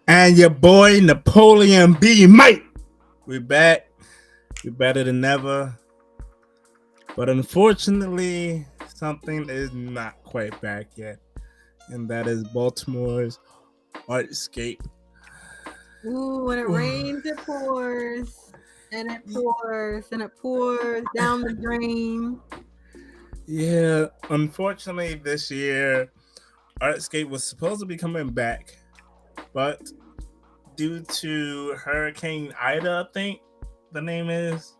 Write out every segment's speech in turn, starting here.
And your boy Napoleon B. Mike. We back. We better than ever. But unfortunately, something is not quite back yet. And that is Baltimore's Artscape. Ooh, when it rains, it pours. And it pours. And it pours down the drain. Yeah, unfortunately, this year, Artscape was supposed to be coming back. But due to Hurricane Ida, I think the name is.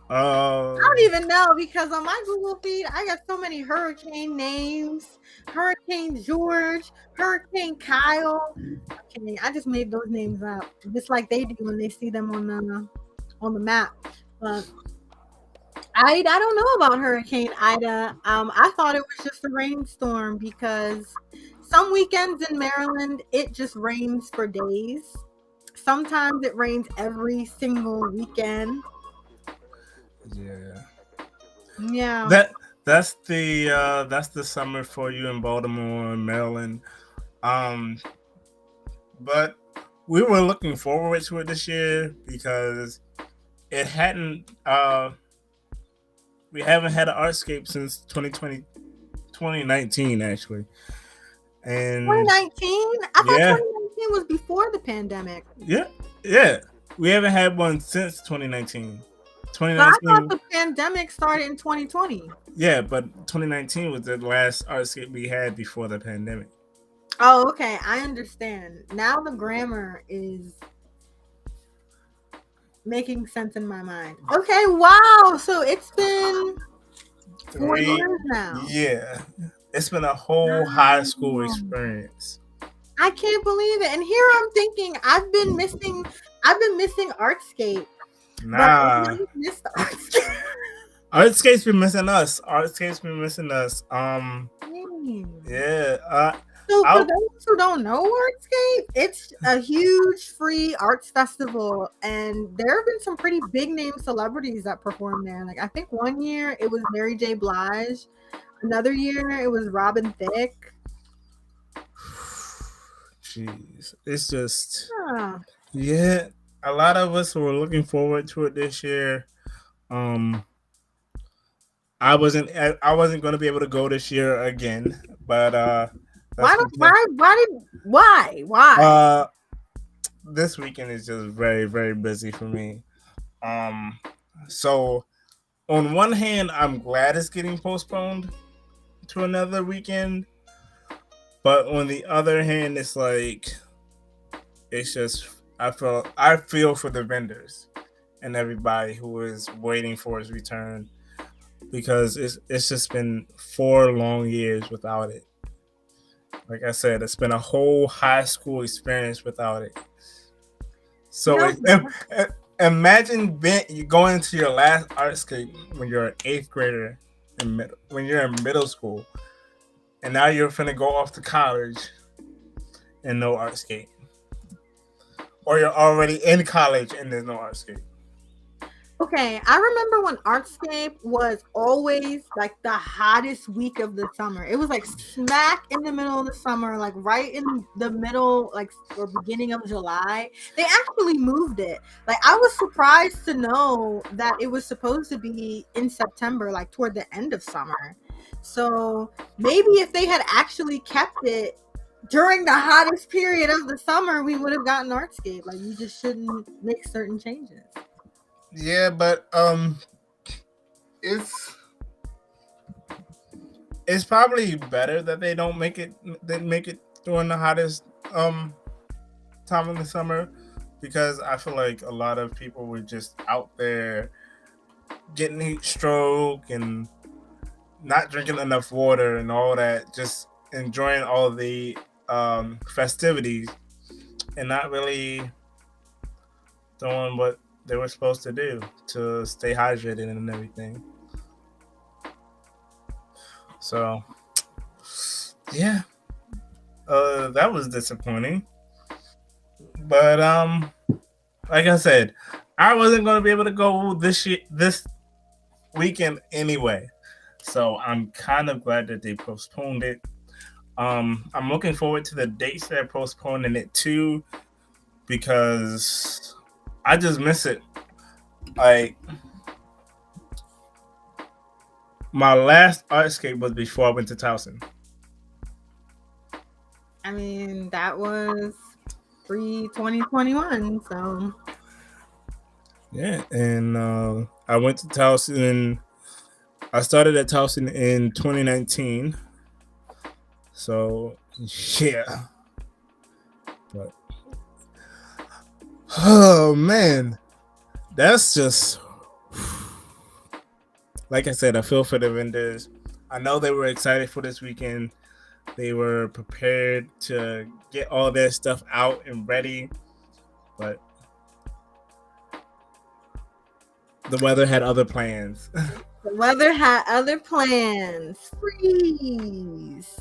I don't even know because on my Google feed, I got so many hurricane names. Hurricane George, Hurricane Kyle. Okay, I just made those names up, just like they do when they see them on the map. But I don't know about Hurricane Ida. I thought it was just a rainstorm because some weekends in Maryland it just rains for days. Sometimes it rains every single weekend. Yeah. Yeah. That's the summer for you in Baltimore and Maryland. Um, but we were looking forward to it this year because it hadn't. We haven't had an Artscape since 2019 actually, and 2019? I thought yeah, 2019 was before the pandemic. yeah, yeah. We haven't had one since 2019. But I thought 2019, the pandemic started in 2020. yeah, but 2019 was the last Artscape we had before the pandemic. Oh, okay. I understand. Now the grammar is making sense in my mind. Okay, wow. So it's been 4 years now. Yeah, it's been a whole high school Wow. experience. I can't believe it. And here I'm thinking I've been missing Artscape. But maybe I Nah, just missed the Artscape. Artscape's been missing us. Artscape's been missing us. Dang. Yeah. So for I'll those who don't know Artscape, it's a huge free arts festival, and there have been some pretty big name celebrities that perform there. Like I think one year it was Mary J. Blige, another year it was Robin Thicke. Jeez, it's just Yeah. yeah. A lot of us were looking forward to it this year. Um, I wasn't going to be able to go this year again, but Why that's don't because why? uh this weekend is just very very busy for me. Um, so on one hand, I'm glad it's getting postponed to another weekend, but on the other hand, it's like it's just I feel for the vendors and everybody who is waiting for his return because it's just been 4 long years without it. Like I said, it's been a whole high school experience without it. You So know, imagine you going to your last artscape when you're an eighth grader, when you're in middle school, and now you're finna go off to college and no artscape, or you're already in college and there's no artscape. okay, I remember when Artscape was always like the hottest week of the summer. It was like smack in the middle of the summer, like right in the middle, like or beginning of July. They actually moved it. Like I was surprised to know that it was supposed to be in September, like toward the end of summer. So maybe if they had actually kept it during the hottest period of the summer, we would have gotten Artscape. Like you just shouldn't make certain changes. Yeah, but it's it's probably better that they don't make it. They make it during the hottest time of the summer because I feel like a lot of people were just out there getting heat stroke and not drinking enough water and all that, just enjoying all the festivities and not really doing what they were supposed to do to stay hydrated and everything. So yeah, that was disappointing. But like I said, I wasn't gonna be able to go this weekend anyway. So I'm kind of glad that they postponed it. I'm looking forward to the dates they're postponing it to because I just miss it. Like my last Artscape was before I went to Towson. I mean, that was pre-2021, so Yeah, and I went to Towson. I started at Towson in 2019. So yeah, but oh man, that's just like I said. I feel for the vendors. I know they were excited for this weekend. They were prepared to get all their stuff out and ready, but the weather had other plans. the weather had other plans. Freeze.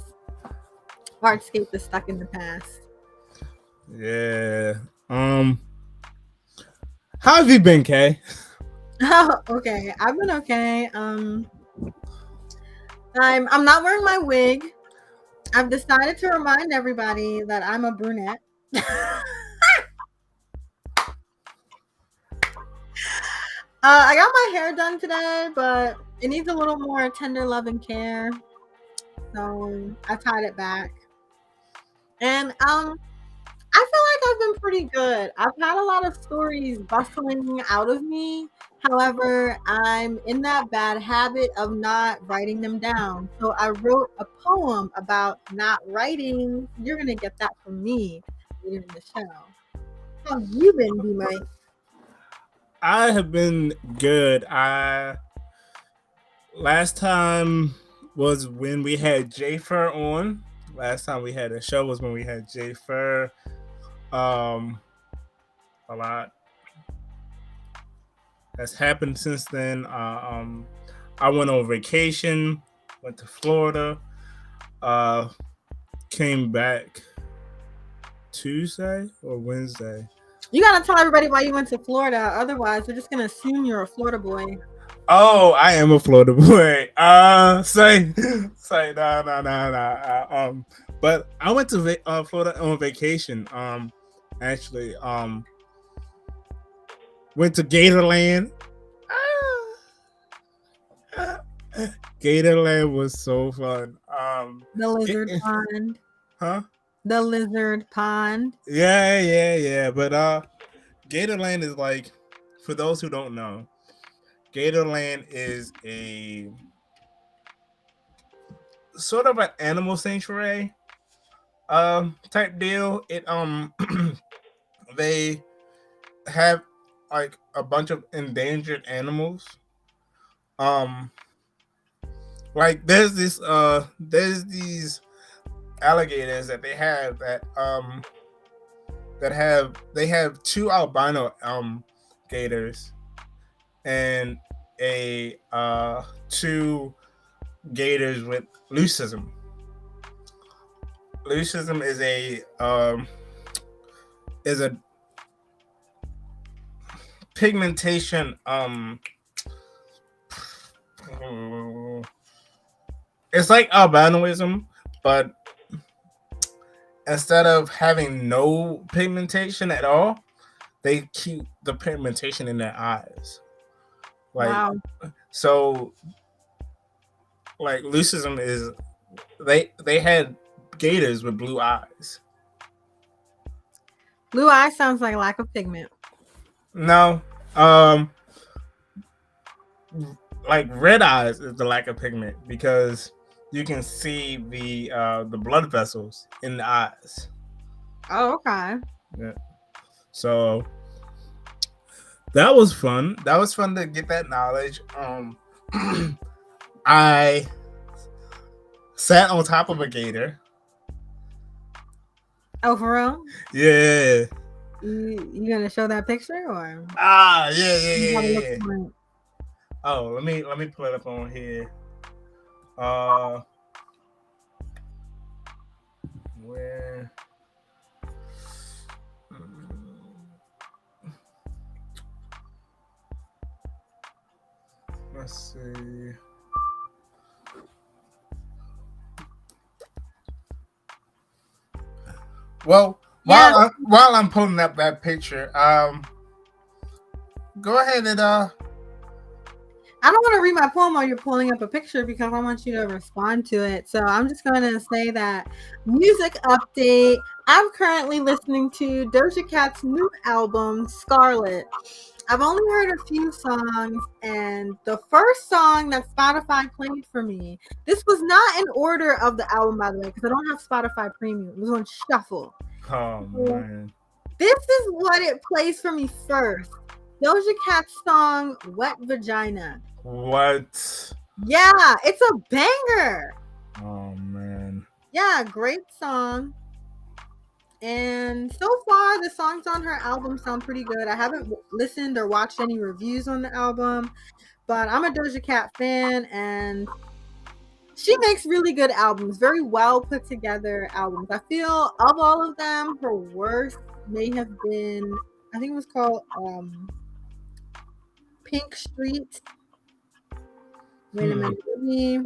Hardscape is stuck in the past. Yeah. How have you been, Kay? Oh, okay. I've been okay. I'm not wearing my wig. I've decided to remind everybody that I'm a brunette. I got my hair done today, but it needs a little more tender love and care. So I tied it back. And I feel like I've been pretty good. I've had a lot of stories bustling out of me. However, I'm in that bad habit of not writing them down. So I wrote a poem about not writing. You're gonna get that from me later in the show. How have you been, B Mike? I have been good. I last time was when we had J Fur on. Last time we had a show was when we had J Fur. Um, a lot has happened since then. I went on vacation, went to Florida. Uh, came back Tuesday or Wednesday. You gotta tell everybody why you went to Florida. Otherwise, we're just gonna assume you're a Florida boy. Oh, I am a Florida boy. Say, no. But I went to Florida on vacation. Actually, went to Gatorland. Gatorland was so fun. The lizard pond. Huh? The lizard pond. Yeah. But Gatorland is like, for those who don't know, Gatorland is a sort of an animal sanctuary type deal. It they have like a bunch of endangered animals. Um like there's these alligators that they have two albino gators and a two gators with leucism. Leucism is a pigmentation it's like albinoism, but instead of having no pigmentation at all, they keep the pigmentation in their eyes. Like Wow. so like leucism is they had gators with blue eyes. Blue eye sounds like lack of pigment. No. Like red eyes is the lack of pigment because you can see the blood vessels in the eyes. Oh, okay. Yeah. So that was fun. That was fun to get that knowledge. I sat on top of a gator. Oh, for real? Yeah. You gonna show that picture or? Yeah. Oh, let me pull it up on here. Where? Let's see. Well, Yeah, while I'm pulling up that picture, go ahead and I don't want to read my poem while you're pulling up a picture because I want you to respond to it. So I'm just going to say that music update. I'm currently listening to Doja Cat's new album, Scarlet. I've only heard a few songs, and the first song that Spotify played for me, this was not in order of the album, by the way, because I don't have Spotify Premium. It was on shuffle. oh So man, this is what it plays for me first. Doja Cat's song, Wet Vagina. what? Yeah, it's a banger. Oh man. Yeah, great song. And so far, the songs on her album sound pretty good. I haven't listened or watched any reviews on the album, but I'm a Doja Cat fan, and she makes really good albums, very well put together albums. I feel of all of them, her worst may have been, I think it was called Pink Street. Wait a minute, let me.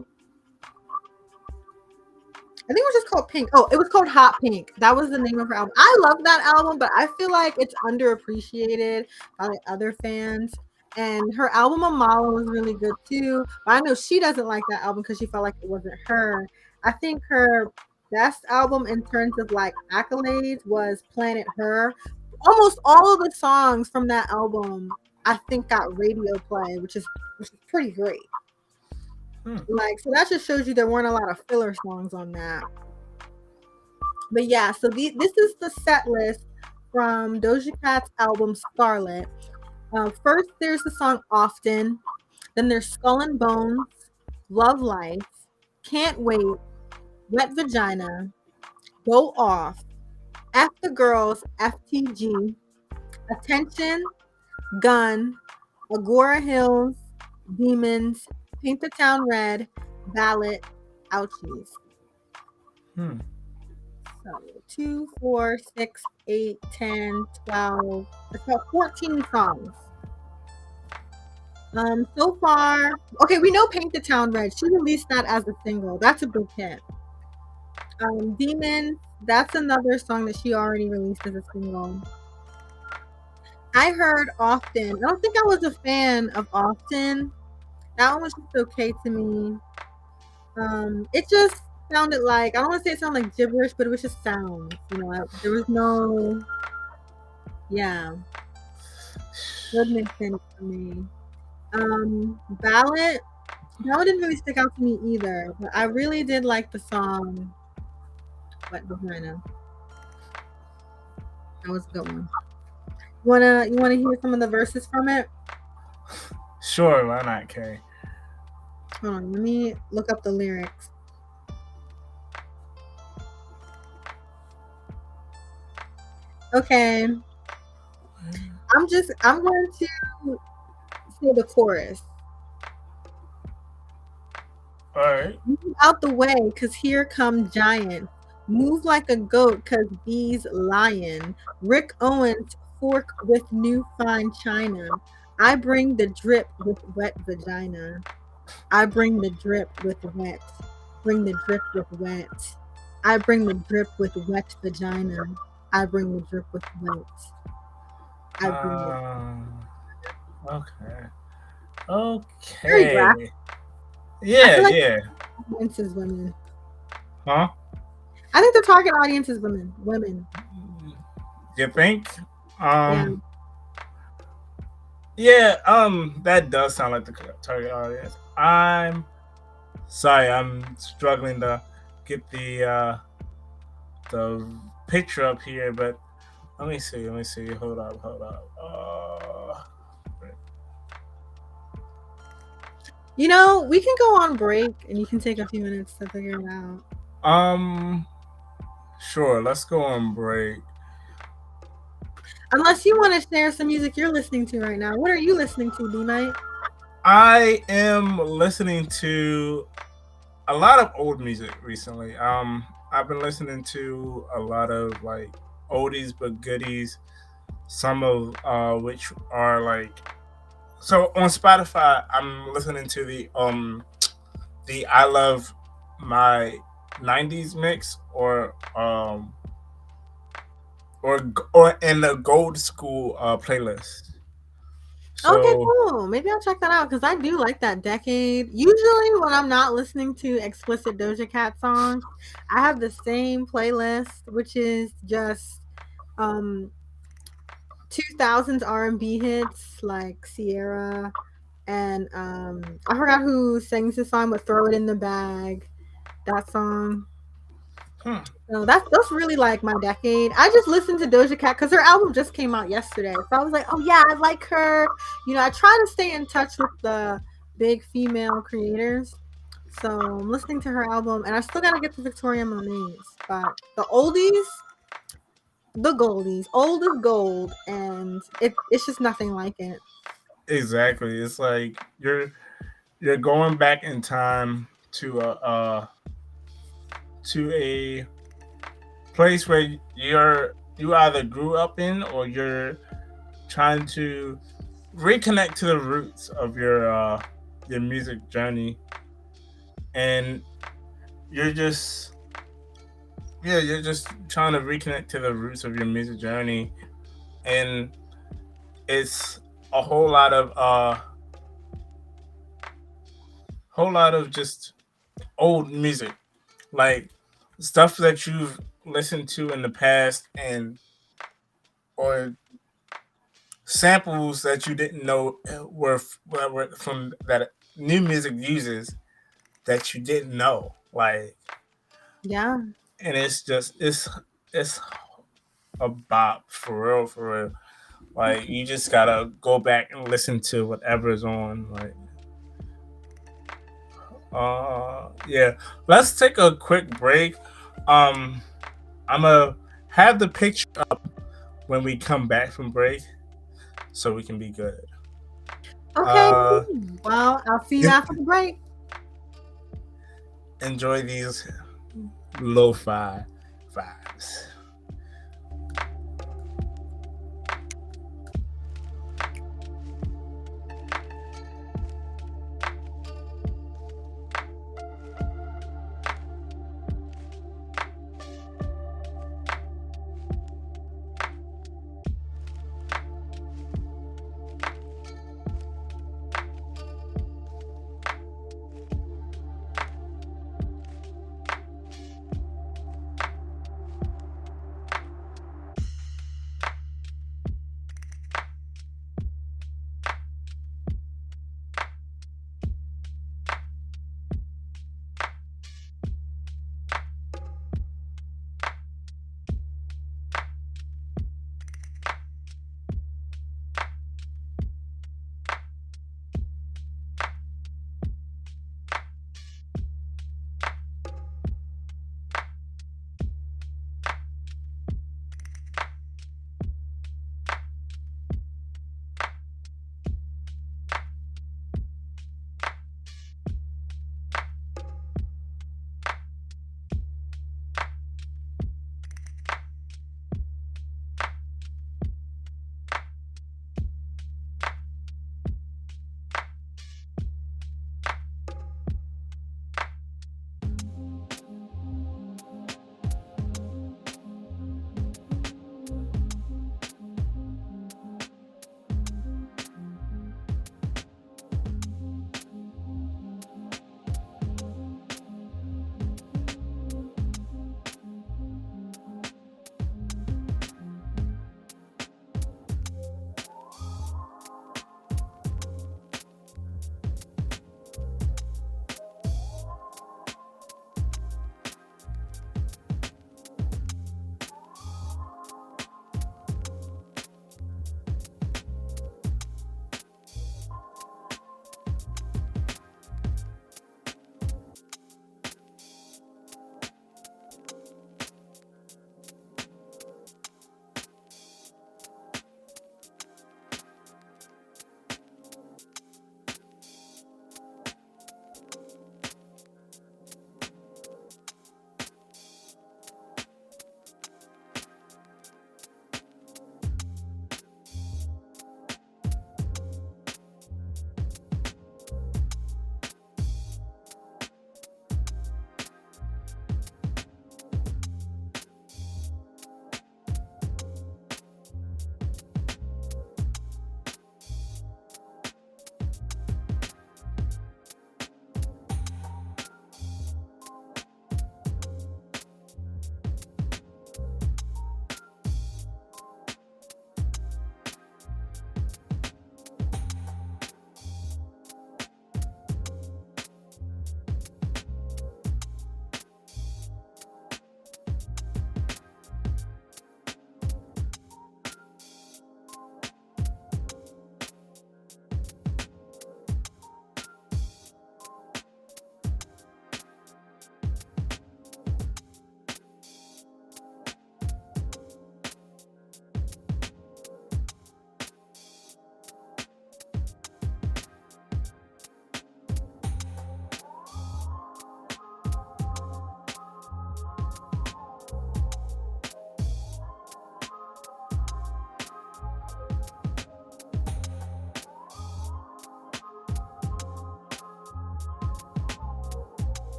I think it was just called Pink. Oh, it was called Hot Pink. That was the name of her album. I love that album, but I feel like it's underappreciated by other fans. And her album Amala was really good too. But I know she doesn't like that album because she felt like it wasn't her. I think her best album in terms of like accolades was Planet Her. Almost all of the songs from that album I think got radio play, which is pretty great. Like, so that just shows you there weren't a lot of filler songs on that. But yeah, so this is the set list from Doja Cat's album Scarlet. First, there's the song Often. Then there's Skull and Bones, Love Life, Can't Wait, Wet Vagina, Go Off, F the Girls, FTG, Attention, Gun, Agora Hills, Demons, Paint the Town Red, Ballot, Ouchies. So 2, 4, 6, 8, 10, 12. It's about 14 songs. So far, okay, we know Paint the Town Red. She released that as a single. That's a big hit. Demon, that's another song that she already released as a single. I heard Often. I don't think I was a fan of Often. That one was just okay to me. It just sounded like, I don't want to say it sounded like gibberish, but it was just sounds. You know, there was no, yeah, wouldn't make sense for me. Ballot, that one didn't really stick out to me either, but I really did like the song Wet Vagina. That was a good one. You wanna hear some of the verses from it? Sure, why not, Kay? Hold on, let me look up the lyrics. Okay. I'm going to say the chorus. All right. Move out the way, cause here come giants. Move like a goat, cause bees lying. Rick Owens fork with new fine china. I bring the drip with wet vagina. I bring the drip with wet. Bring the drip with wet. I bring the drip with wet vagina. I bring the drip with wet. I bring the Okay. very Okay. graphic. Yeah, like yeah. audience is women. Huh? I think the target audience is women. Women. You think? Yeah. Yeah, that does sound like the target audience. I'm sorry, I'm struggling to get the picture up here, but let me see. Hold up. You know, we can go on break and you can take a few minutes to figure it out. Sure, let's go on break. Unless you want to share some music you're listening to right now. What are you listening to, D-Mite? I am listening to a lot of old music recently. I've been listening to a lot of like oldies but goodies. Some of which are like, so on Spotify, I'm listening to the I Love My 90s mix, or or in the Gold School playlist. Okay, So, cool. Maybe I'll check that out because I do like that decade. Usually, when I'm not listening to explicit Doja Cat songs, I have the same playlist, which is just um 2000s R&B hits like Sierra and I forgot who sings the song, but "Throw It in the Bag." That song. hmm, No, that's really like my decade. I just listened to Doja Cat because her album just came out yesterday, so I was like, oh yeah, I like her. You know, I try to stay in touch with the big female creators, so I'm listening to her album, and I still gotta get to Victoria Monet's. But the oldies, the goldies, old is gold, and it's just nothing like it. exactly. It's like you're going back in time to a place where you either grew up in or you're trying to reconnect to the roots of your music journey, and you're just you're just trying to reconnect to the roots of your music journey, and it's a whole lot of just old music, like stuff that you've listened to in the past, and or samples that you didn't know were from that new music uses that you didn't know, like, Yeah. and it's a bop for real, for real. Like, you just gotta go back and listen to whatever's on. Like, yeah. Let's take a quick break. Um, I'm gonna have the picture up when we come back from break, so we can be good. Okay. Uh, Cool. Well, I'll see you after the break. enjoy these lo-fi vibes.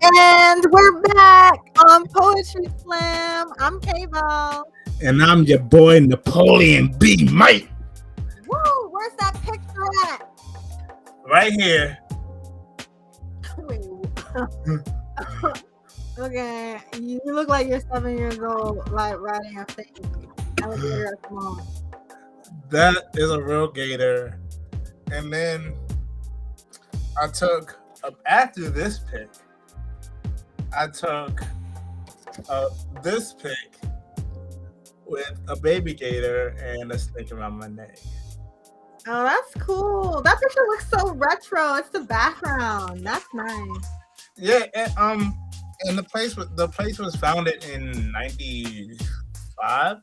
And we're back on Poetry Slam. I'm K-Bell. And I'm your boy Napoleon B. Mike. Woo! Where's that picture at? Right here. Wait. Okay, you look like you're 7 years old, like riding a fake alligator at the mall. That is a real gator. And then I took, after this pic, I took this pic with a baby gator and a snake around my neck. Oh, that's cool. That picture looks so retro. It's the background. That's nice. Yeah, and the place was founded in '95,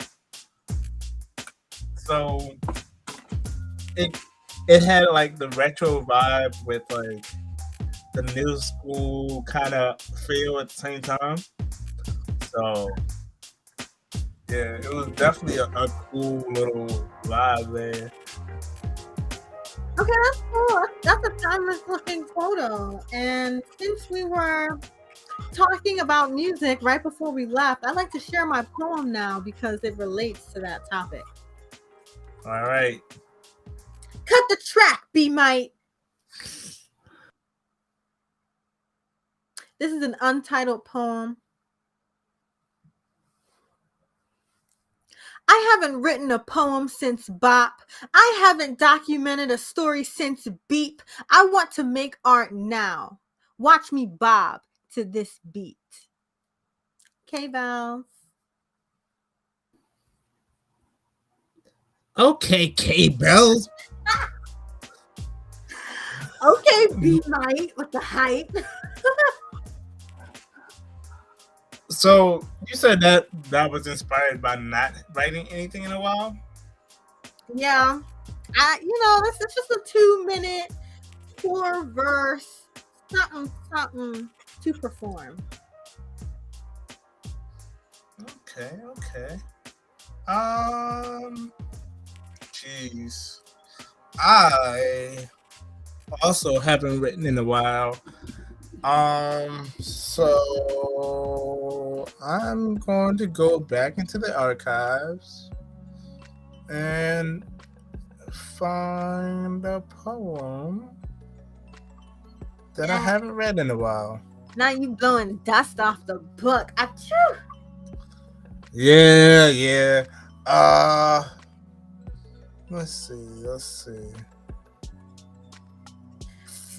so it had like the retro vibe with like the new school kind of feel at the same time. So yeah, it was definitely a cool little vibe there. Okay, that's cool. That's a timeless looking photo. And since we were talking about music right before we left, I'd like to share my poem now because it relates to that topic. All right. Cut the track, B Mite. This is an untitled poem. I haven't written a poem since Bop. I haven't documented a story since Beep. I want to make art now. Watch me bob to this beat. Okay, Bellz. Okay, K Bellz. Okay, B Mite with the hype. So you said that was inspired by not writing anything in a while? Yeah. This is just a 2-minute 4-verse something to perform. Okay. Jeez. I also haven't written in a while. So I'm going to go back into the archives and find a poem that I haven't read in a while. Now you blowing dust off the book. Achoo! Yeah. Let's see.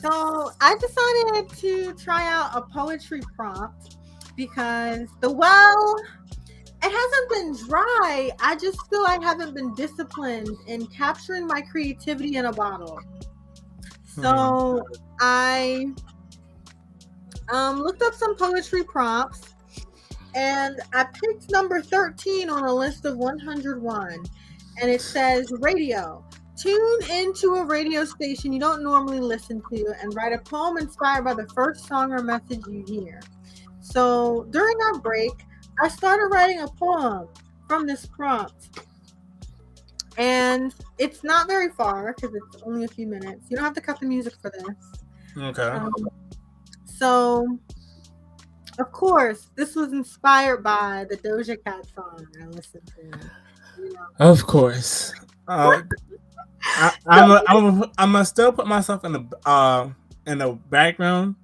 So I decided to try out a poetry prompt because the well, it hasn't been dry. I just feel I haven't been disciplined in capturing my creativity in a bottle. So I looked up some poetry prompts and I picked number 13 on a list of 101. And it says radio. Tune into a radio station you don't normally listen to and write a poem inspired by the first song or message you hear. So during our break, I started writing a poem from this prompt. And it's not very far because it's only a few minutes. You don't have to cut the music for this. Okay. So, of course, this was inspired by the Doja Cat song I listened to. Of course. I'm gonna still put myself in the background,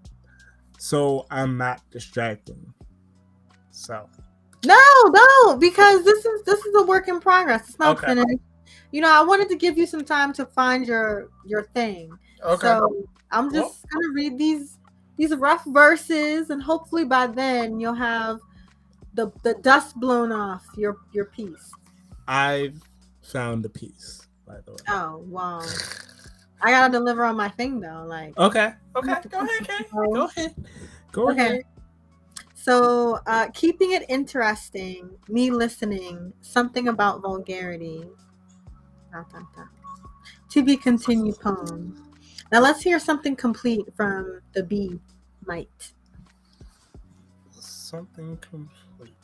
so I'm not distracting. So no, because this is a work in progress. It's not finished. I wanted to give you some time to find your thing. Okay. So I'm just gonna read these rough verses, and hopefully by then you'll have the dust blown off your piece. I've found the piece, by the way. Oh wow! I gotta deliver on my thing though. Like okay. Go ahead. So, keeping it interesting, me listening, something about vulgarity. To be continued poem. Now let's hear something complete from the B Mite. Something complete.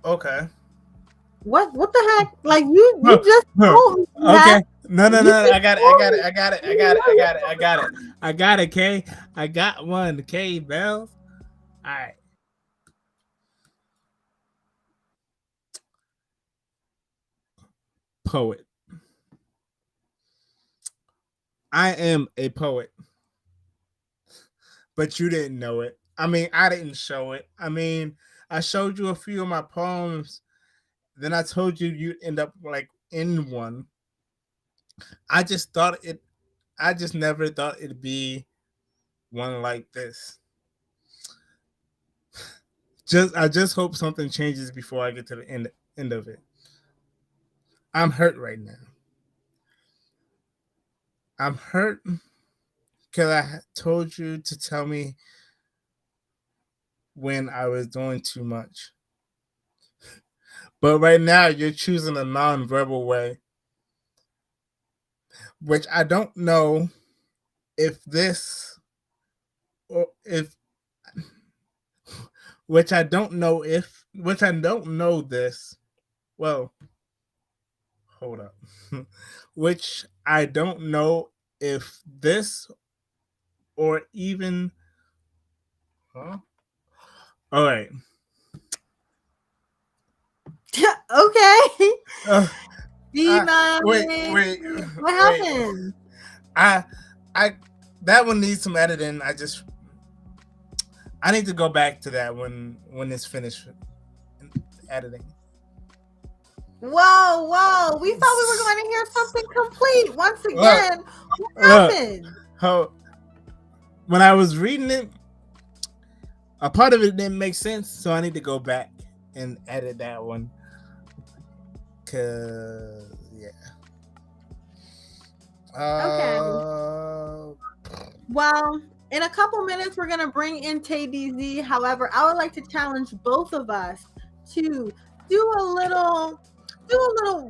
Okay. What the heck? Like you just told me that. No, no, You no. can I got it. I got it. totally I got it. I got it. I got it. I got it. I got it. K. I got one. K. Bellz. All right. Poet. I am a poet, but you didn't know it. I mean, I didn't show it. I mean, I showed you a few of my poems. Then I told you you'd end up like in one. I just thought it. I just never thought it'd be one like this. I just hope something changes before I get to the end of it. I'm hurt right now. I'm hurt because I told you to tell me when I was doing too much. But right now you're choosing a non-verbal way, which I don't know if this or if which I don't know if which I don't know this. Well, hold up. Which I don't know if this or even huh? All right. okay. Uh, Be wait, my. wait, What wait. happened? I, I, that one needs some editing. I need to go back to that when it's finished editing. Whoa, whoa. We thought we were going to hear something complete. Once Look, again, what look. happened? How when I was reading it, a part of it didn't make sense, so I need to go back and edit that one. Cause yeah. Okay. Well, in a couple minutes, we're going to bring in TayDZ. However, I would like to challenge both of us to do a little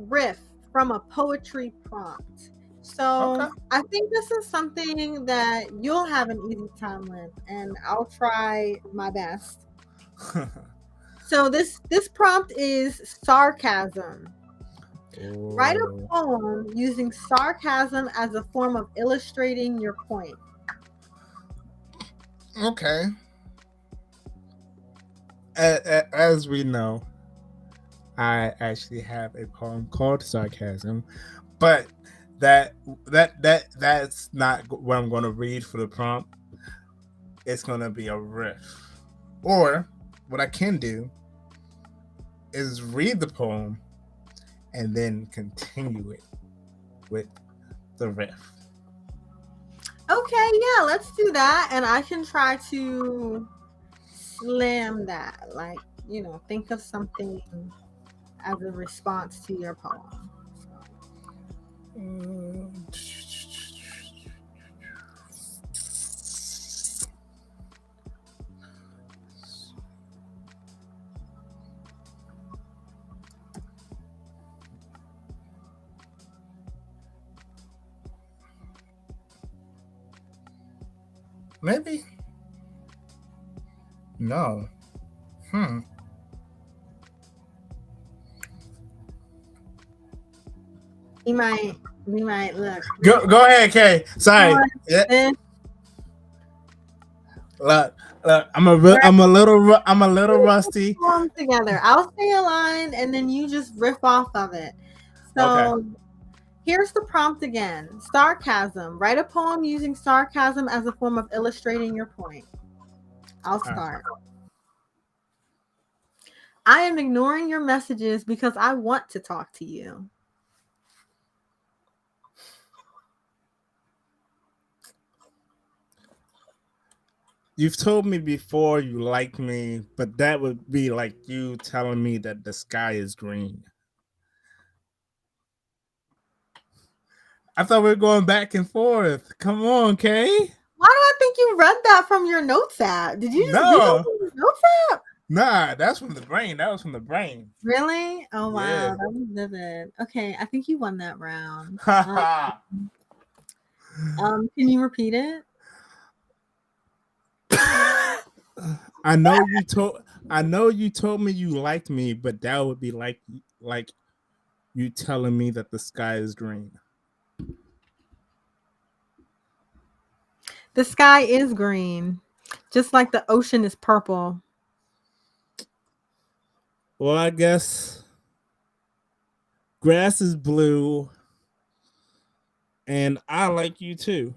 riff from a poetry prompt. So Okay. I think this is something that you'll have an easy time with, and I'll try my best. So this prompt is sarcasm. Write a poem using sarcasm as a form of illustrating your point. Okay. As we know, I actually have a poem called Sarcasm, but that's not what I'm going to read for the prompt. It's going to be a riff. Or what I can do is read the poem and then continue it with the riff. Okay, yeah, let's do that. And I can try to slam that. Like, think of something as a response to your poem. Maybe. No. We might look. Go ahead, Kay. Sorry. Yeah. Look, I'm a little rusty. Together. I'll say a line and then you just riff off of it. So Okay. Here's the prompt again. Sarcasm. Write a poem using sarcasm as a form of illustrating your point. I'll start. I am ignoring your messages because I want to talk to you. You've told me before you like me, but that would be like you telling me that the sky is green. I thought we were going back and forth. Come on, Kay. Why do I think you read that from your notes app? Did you just read that from your notes app? Nah, that's from the brain. That was from the brain. Really? Oh, wow. Yeah. That was vivid. Okay, I think you won that round. Can you repeat it? I know you told me you liked me, but that would be like you telling me that the sky is green. The sky is green, just like the ocean is purple. Well, I guess grass is blue, and I like you too.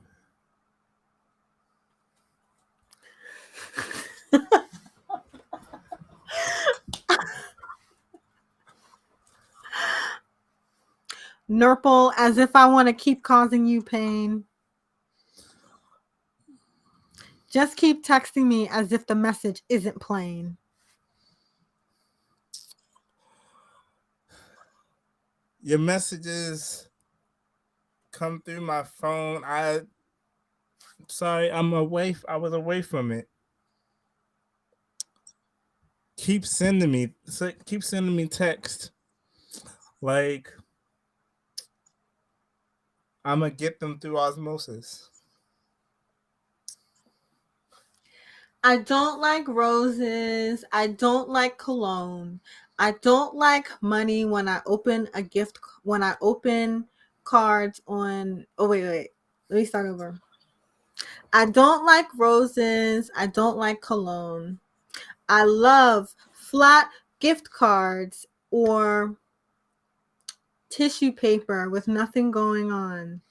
Nurple, as if I want to keep causing you pain. Just keep texting me as if the message isn't plain. Your messages come through my phone. Sorry, I'm away. I was away from it. Keep sending me text. Like I'm gonna get them through osmosis. I don't like roses. I don't like cologne. I don't like money when I open a gift, when I open cards on. Oh, wait. Let me start over. I don't like roses. I don't like cologne. I love flat gift cards or tissue paper with nothing going on.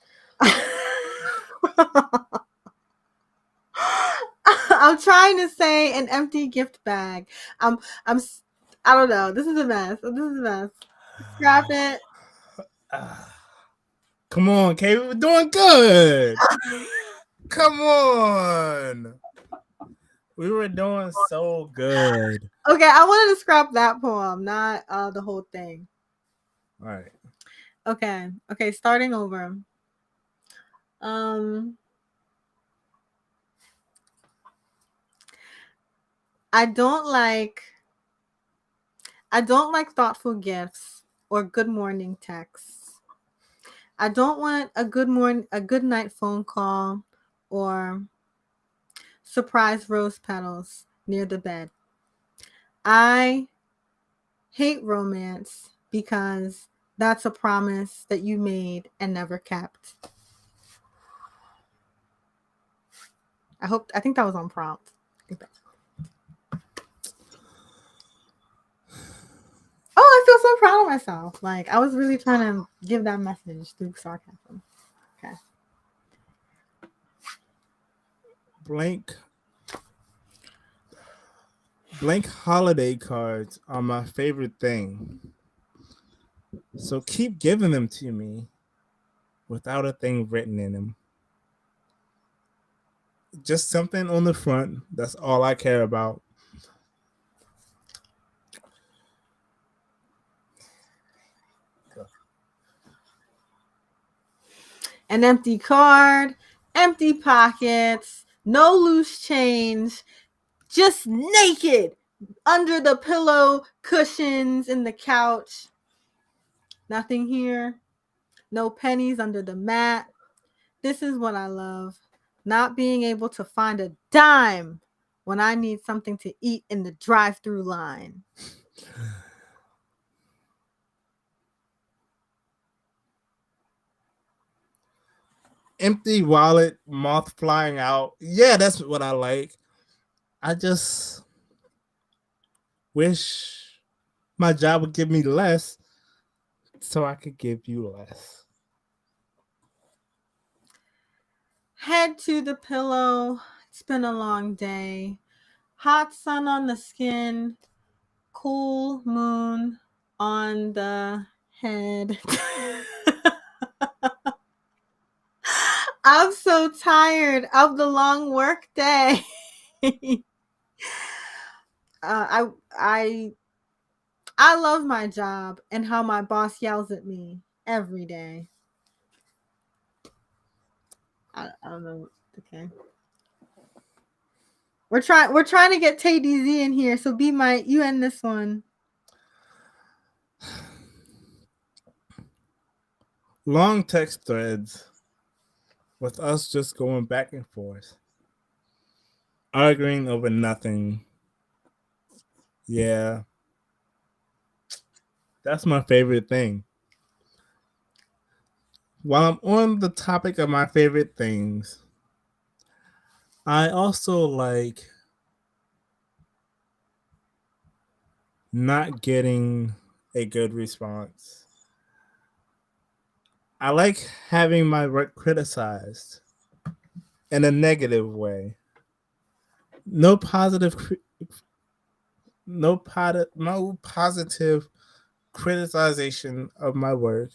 I'm trying to say an empty gift bag. I'm I'm I don't know. This is a mess. This is a mess. Scrap it. Come on, Kay, we were doing good. Come on. We were doing so good. Okay, I wanted to scrap that poem, not the whole thing. All right. Okay, starting over. Um I don't like thoughtful gifts or good morning texts. I don't want a good night phone call or surprise rose petals near the bed. I hate romance because that's a promise that you made and never kept. I think that was on prompt. Oh, I feel so proud of myself. Like I was really trying to give that message through sarcasm. Okay. Blank holiday cards are my favorite thing. So keep giving them to me without a thing written in them. Just something on the front. That's all I care about. An empty card, empty pockets, no loose change, just naked under the pillow cushions in the couch. Nothing here. No pennies under the mat. This is what I love. Not being able to find a dime when I need something to eat in the drive-through line. Empty wallet, moth flying out. Yeah, that's what I like. I just wish my job would give me less so I could give you less. Head to the pillow. It's been a long day. Hot sun on the skin. Cool moon on the head. I'm so tired of the long work day. uh, I I love my job and how my boss yells at me every day. I don't know. Okay. We're trying to get TayDZ in here, so you end this one. Long text threads with us just going back and forth, arguing over nothing. Yeah, that's my favorite thing. While I'm on the topic of my favorite things, I also like not getting a good response. I like having my work criticized in a negative way. No positive, no positive criticization of my work.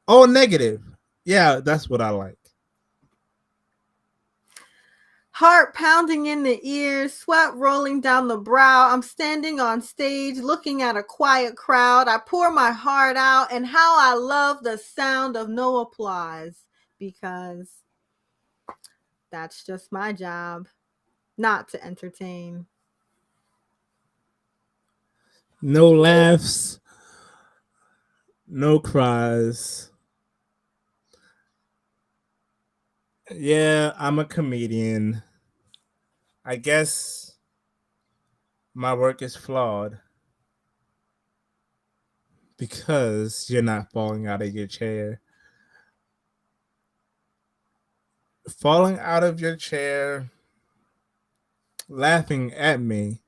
Oh, negative. Yeah, that's what I like. Heart pounding in the ears, sweat rolling down the brow. I'm standing on stage looking at a quiet crowd. I pour my heart out, and how I love the sound of no applause, because that's just my job, not to entertain. No laughs, no cries. Yeah, I'm a comedian. I guess my work is flawed because you're not falling out of your chair. Falling out of your chair, laughing at me.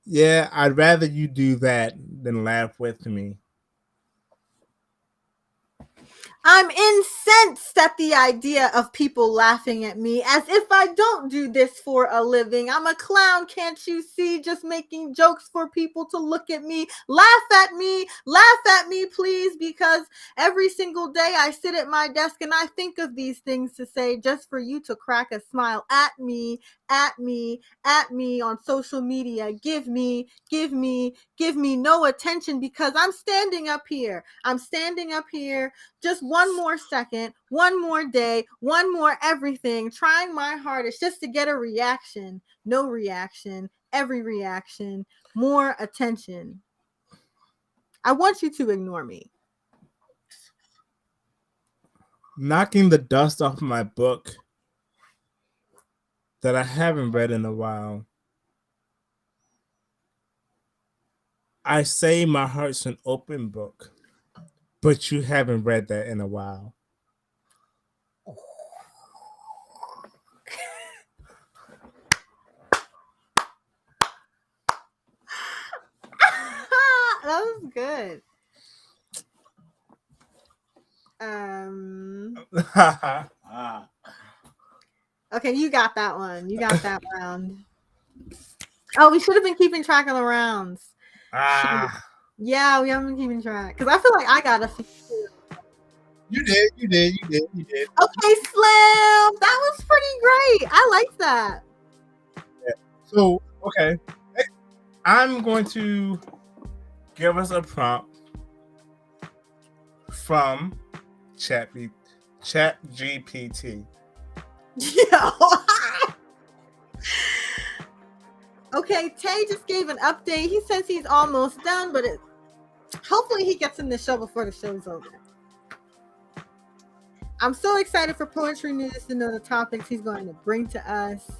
Yeah, I'd rather you do that than laugh with me. I'm incensed at the idea of people laughing at me as if I don't do this for a living. I'm a clown, can't you see? Just making jokes for people to look at me. Laugh at me, please, because every single day I sit at my desk and I think of these things to say just for you to crack a smile at me, at me on social media. Give me no attention because I'm standing up here. Just one more second, one more day, one more everything, trying my hardest just to get a reaction. No reaction, every reaction, more attention. I want you to ignore me. Knocking the dust off my book that I haven't read in a while. I say my heart's an open book, but you haven't read that in a while. That was good. Um. Okay, you got that one. You got that round. Oh, we should have been keeping track of the rounds. Shoot. Yeah, we haven't been keeping track because I feel like I got a few. You did, you did, you did, you did. Okay, Slam, that was pretty great. I like that. Yeah. So, okay, I'm going to give us a prompt from Chat GPT. Yeah. Okay, Tay just gave an update. He says he's almost done, but hopefully he gets in the show before the show's over. I'm so excited for Poetry News to know the topics he's going to bring to us.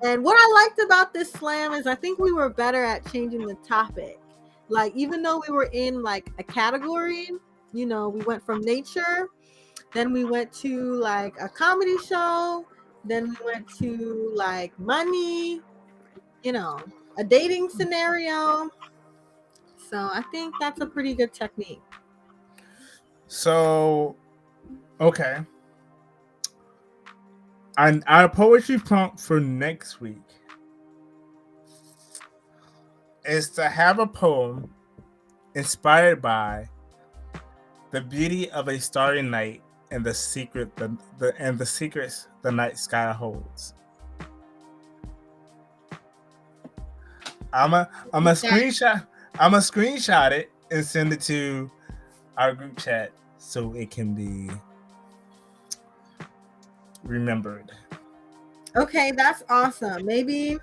And what I liked about this slam is I think we were better at changing the topic. Like, even though we were in like a category, you know, we went from nature, then we went to like a comedy show, then we went to like money, you know, a dating scenario. So I think that's a pretty good technique. So, okay. And our poetry prompt for next week is to have a poem inspired by the beauty of a starry night and the secrets the night sky holds. I'm a screenshot it and send it to our group chat so it can be remembered. Okay, that's awesome. Maybe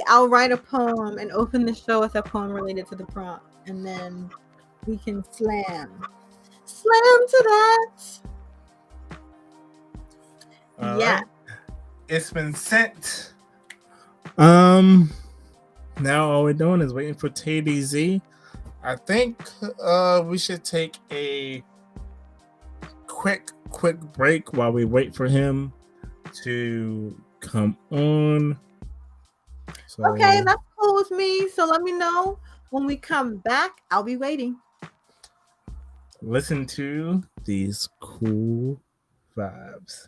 I'll write a poem and open the show with a poem related to the prompt, and then we can slam to that. Yeah. Right. It's been sent. Now all we're doing is waiting for TayDZ. I think we should take a quick break while we wait for him to come on. So Okay, that's cool with me. So let me know when we come back. I'll be waiting. listen to these cool vibes.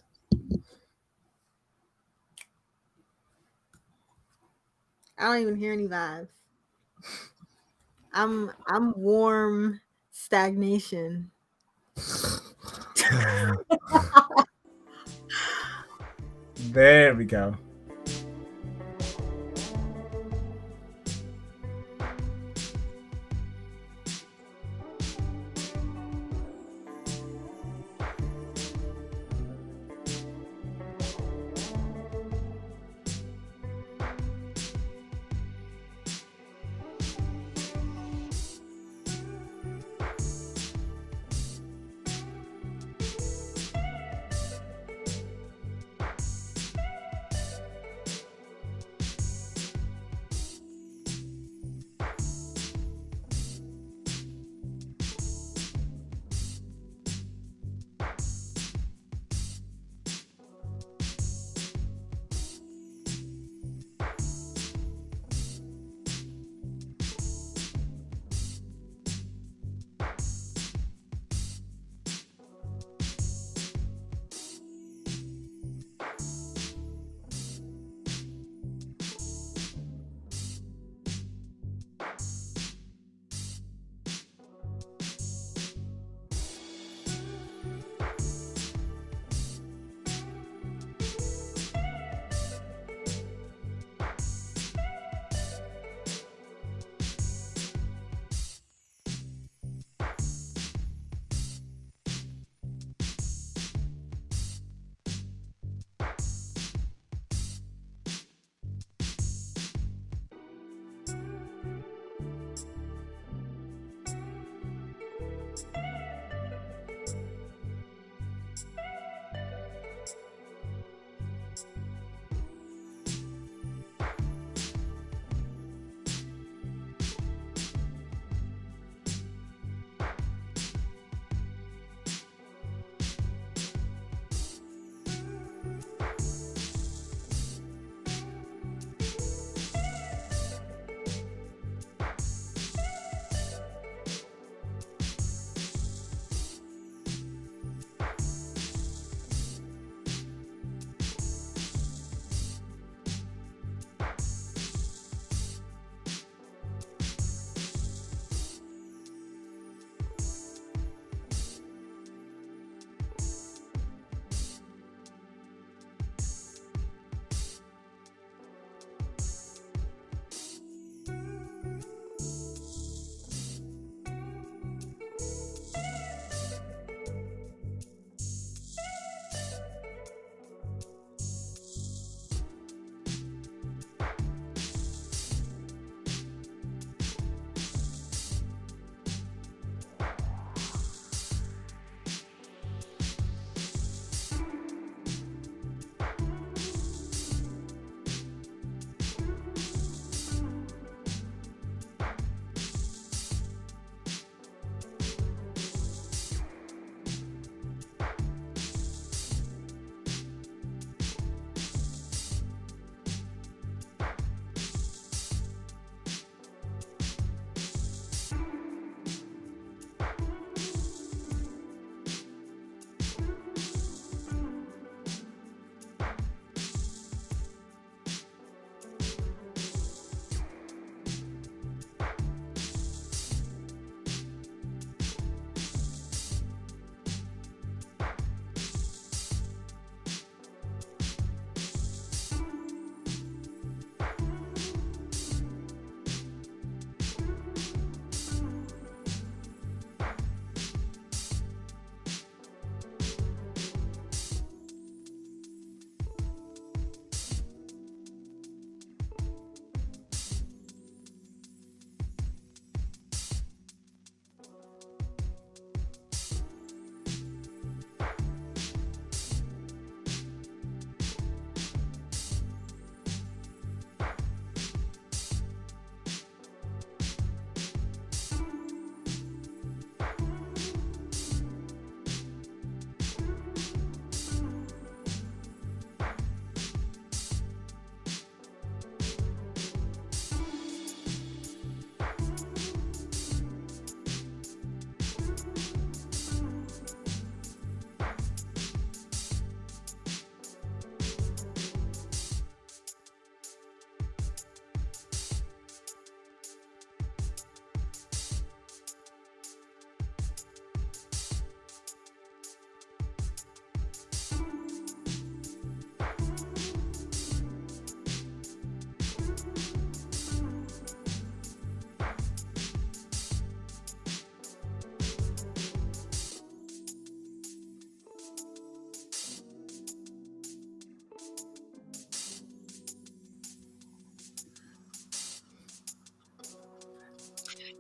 I don't even hear any vibes. I'm warm stagnation. There we go.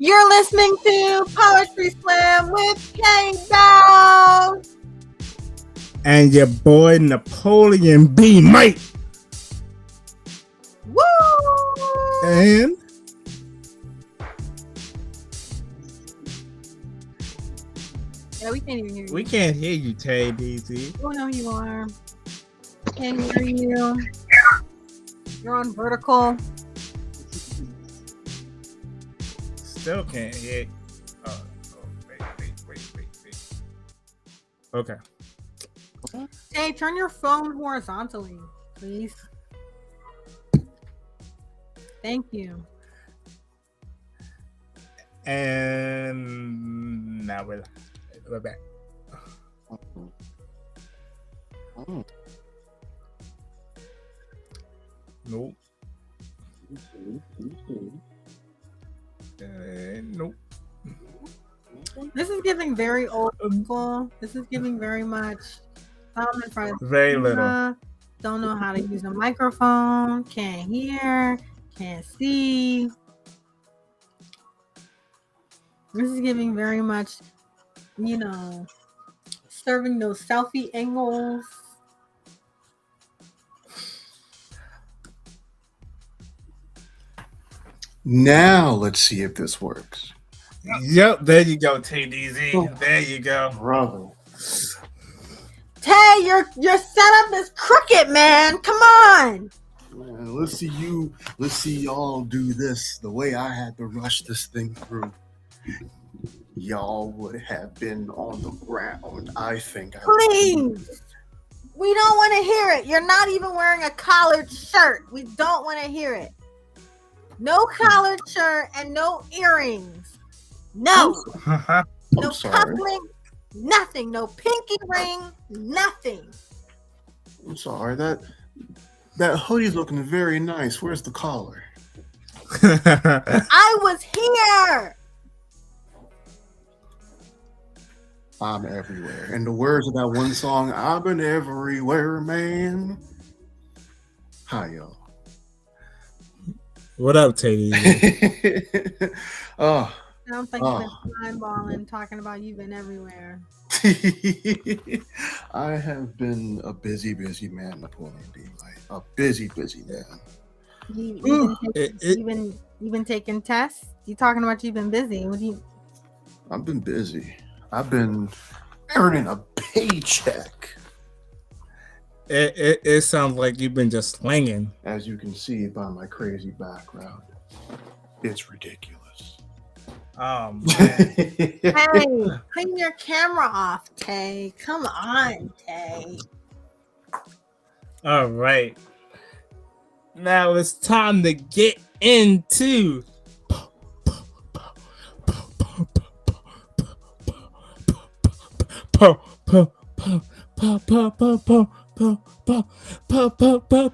You're listening to Poetry Slam with Bellz. And your boy Napoleon B. Mike. Woo! And yeah, we can't even hear you. We can't hear you, TayDZ. Oh no, you are. Can't hear you. You're on vertical. Still can't hear. Wait. Okay. Hey, turn your phone horizontally, please. Thank you. And now we're back. Nope. Nope. This is giving very old school. This is giving very much. I'm in front of Very little. Don't know how to use a microphone. Can't hear. Can't see. This is giving very much, serving those selfie angles. Now let's see if this works. Yep, there you go, TayDZ. There you go, brother. Tay, your setup is crooked, man. Come on. Man, let's see y'all do this the way I had to rush this thing through. Y'all would have been on the ground. I think. Please. We don't want to hear it. You're not even wearing a collared shirt. We don't want to hear it. No collared shirt and no earrings. No. No cufflink. Nothing. No pinky ring. Nothing. I'm sorry. That hoodie's looking very nice. Where's the collar? I was here. I'm everywhere. In the words of that one song, I've been everywhere, man. Hi, y'all. What up, TayDZ? Oh. I'm thinking eyeballing, talking about you've been everywhere. I have been a busy man, Napoleon B. A busy man. You've been taking tests? You talking about you've been busy? I've been busy. I've been earning a paycheck. It sounds like you've been just slinging. As you can see by my crazy background, it's ridiculous. Oh man! Hey, clean your camera off, Tay. Come on, Tay. All right. Now it's time to get into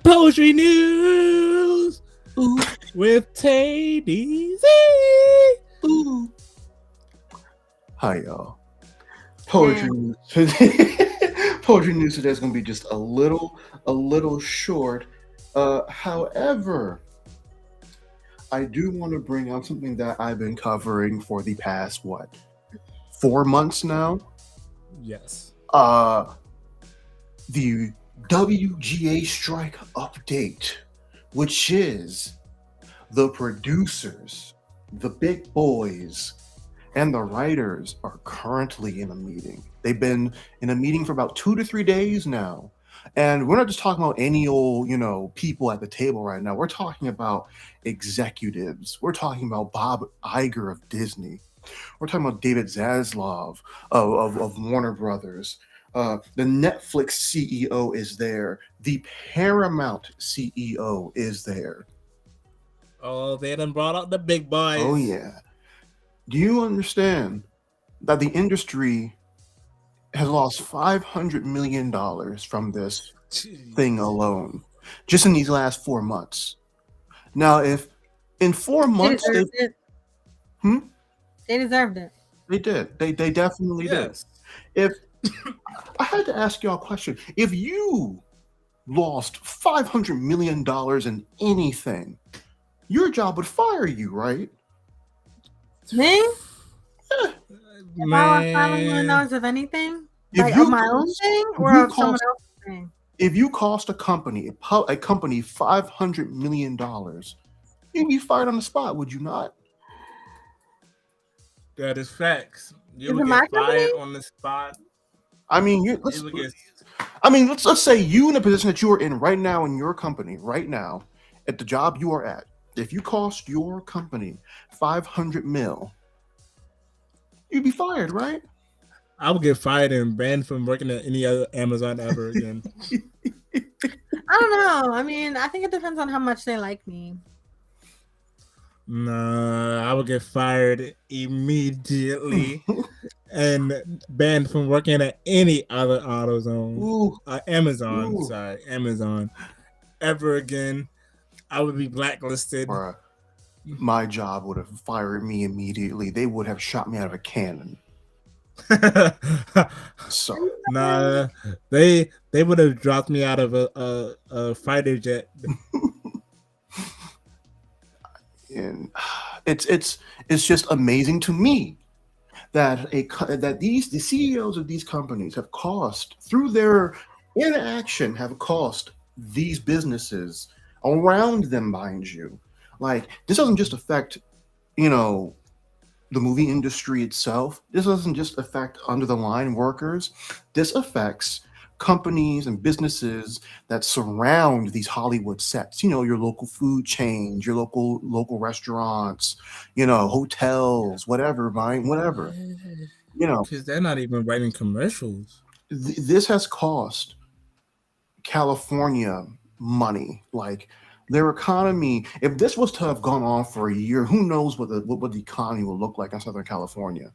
poetry news with TayDZ. Hi, y'all. Poetry news. Poetry news today is going to be just a little short. However, I do want to bring out something that I've been covering for the past 4 months now. Yes. The WGA strike update, which is the producers, the big boys, and the writers are currently in a meeting. They've been in a meeting for about 2 to 3 days now. And we're not just talking about any old, people at the table right now. We're talking about executives. We're talking about Bob Iger of Disney. We're talking about David Zaslav of Warner Brothers. The Netflix CEO is there. The Paramount CEO is there. Oh, they done brought out the big boys. Oh, yeah. Do you understand that the industry has lost $500 million from this thing alone, just in these last 4 months? Now, if in 4 months they deserved it. They did. They definitely did. If I had to ask y'all a question, if you lost $500 million in anything, your job would fire you, right? Me? If I lost Man, $500 million of anything, If like of you my own cost, thing if or you of someone cost, else's thing. if you cost a company $500 million, you'd be fired on the spot, would you not? that is facts. You Is would it my get company? fired on the spot. I mean, You would get. let's say you in the position that you are in right now in your company, right now, at the job you are at. If you cost your company 500 mil, you'd be fired, right? I would get fired and banned from working at any other Amazon ever again. I don't know. I mean, I think it depends on how much they like me. Nah, I would get fired immediately and banned from working at any other AutoZone, Ooh, Amazon, ooh. sorry, Amazon ever again. I would be blacklisted. Bruh, my job would have fired me immediately. They would have shot me out of a cannon. So, Nah, they would have dropped me out of a fighter jet. and it's just amazing to me that the CEOs of these companies have cost through their interaction have cost these businesses around them, mind you. Like this doesn't just affect, you know, the movie industry itself. This doesn't just affect under the line workers. This affects companies and businesses that surround these Hollywood sets. You know, your local food chains, your local restaurants, hotels, whatever, mine, whatever. You know, Because they're not even writing commercials. this has cost California money. Like their economy, if this was to have gone on for a year, who knows what the economy will look like in Southern California.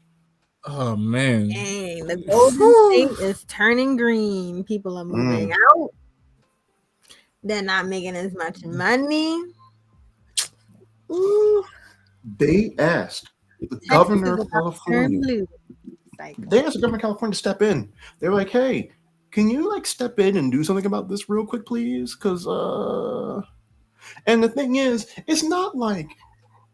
Oh man. Dang, the Golden State is turning green. People are moving Mm. out. They're not making as much money. Ooh, They asked the Texas governor is of about to turn California. blue. Like, They asked the governor of California to step in. They're like, "Hey, can you like step in and do something about this real quick, please?" Because and the thing is, it's not like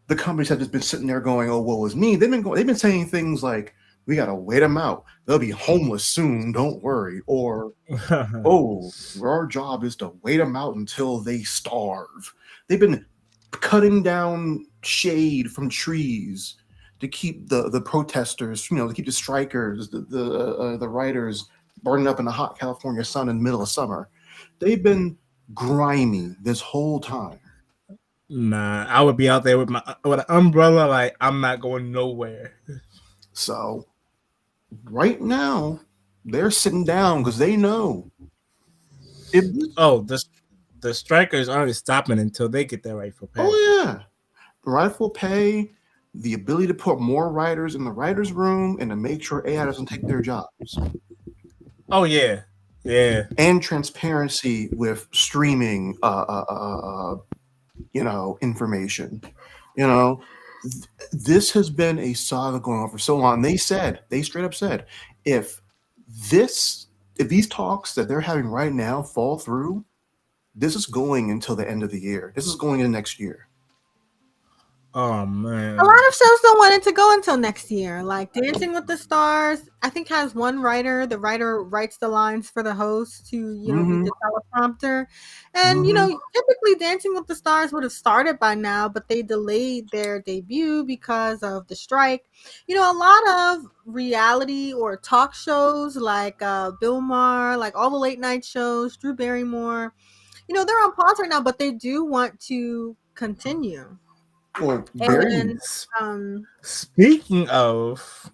the companies have just been sitting there going, "Oh, woe is me." They've been saying things like, "We gotta wait them out. They'll be homeless soon. Don't worry." Or, "Oh, our job is to wait them out until they starve." They've been cutting down shade from trees to keep the protesters, to keep the strikers, the writers burning up in the hot California sun in the middle of summer. They've been grimy this whole time. Nah, I would be out there with an umbrella, like I'm not going nowhere. So right now they're sitting down because they know if Oh, the strikers aren't stopping until they get their rightful pay. oh yeah, rightful pay, the ability to put more writers in the writers' room, and to make sure AI doesn't take their jobs, Oh yeah, yeah. and transparency with streaming, information. You know, this has been a saga going on for so long. They straight up said, if this, if these talks that they're having right now fall through, this is going until the end of the year. This is going into next year. Oh man. a lot of shows don't want it to go until next year. Like Dancing with the Stars, I think has one writer. The writer writes the lines for the host to, read the teleprompter. And, typically Dancing with the Stars would have started by now, but they delayed their debut because of the strike. A lot of reality or talk shows like Bill Maher, like all the late night shows, Drew Barrymore, they're on pause right now, but they do want to continue. Well, And Speaking of